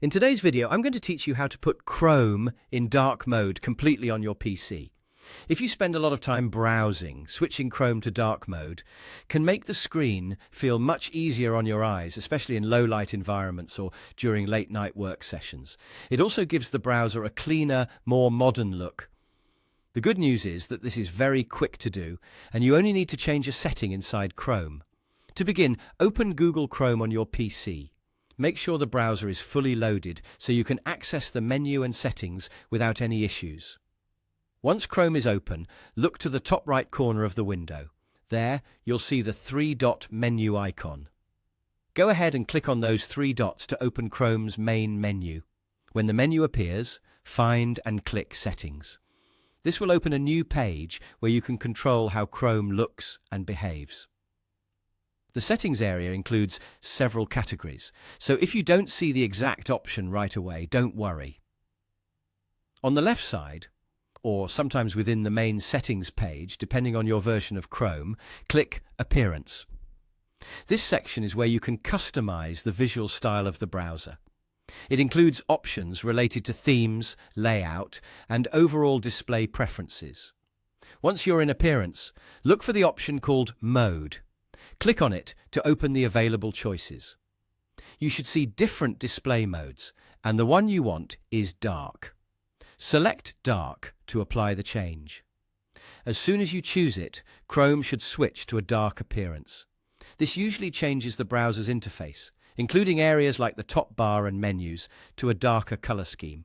In today's video, I'm going to teach you how to put Chrome in dark mode completely on your PC. If you spend a lot of time browsing, switching Chrome to dark mode can make the screen feel much easier on your eyes, especially in low-light environments or during late-night work sessions. It also gives the browser a cleaner, more modern look. The good news is that this is very quick to do, and you only need to change a setting inside Chrome. To begin, open Google Chrome on your PC. Make sure the browser is fully loaded so you can access the menu and settings without any issues. Once Chrome is open, look to the top right corner of the window. There, you'll see the three-dot menu icon. Go ahead and click on those three dots to open Chrome's main menu. When the menu appears, find and click Settings. This will open a new page where you can control how Chrome looks and behaves. The settings area includes several categories, so if you don't see the exact option right away, don't worry. On the left side, or sometimes within the main settings page, depending on your version of Chrome, click Appearance. This section is where you can customize the visual style of the browser. It includes options related to themes, layout, and overall display preferences. Once you're in Appearance, look for the option called Mode. Click on it to open the available choices. You should see different display modes, and the one you want is Dark. Select Dark to apply the change. As soon as you choose it, Chrome should switch to a dark appearance. This usually changes the browser's interface, including areas like the top bar and menus, to a darker color scheme.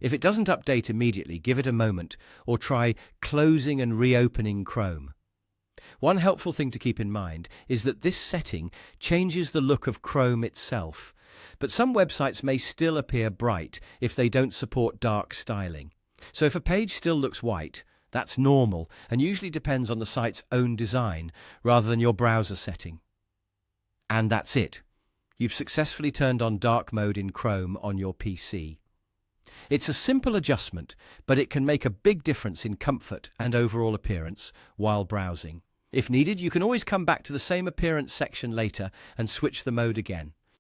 If it doesn't update immediately, give it a moment, or try closing and reopening Chrome. One helpful thing to keep in mind is that this setting changes the look of Chrome itself, but some websites may still appear bright if they don't support dark styling. So if a page still looks white, that's normal and usually depends on the site's own design rather than your browser setting. And that's it. You've successfully turned on dark mode in Chrome on your PC. It's a simple adjustment, but it can make a big difference in comfort and overall appearance while browsing. If needed, you can always come back to the same appearance section later and switch the mode again.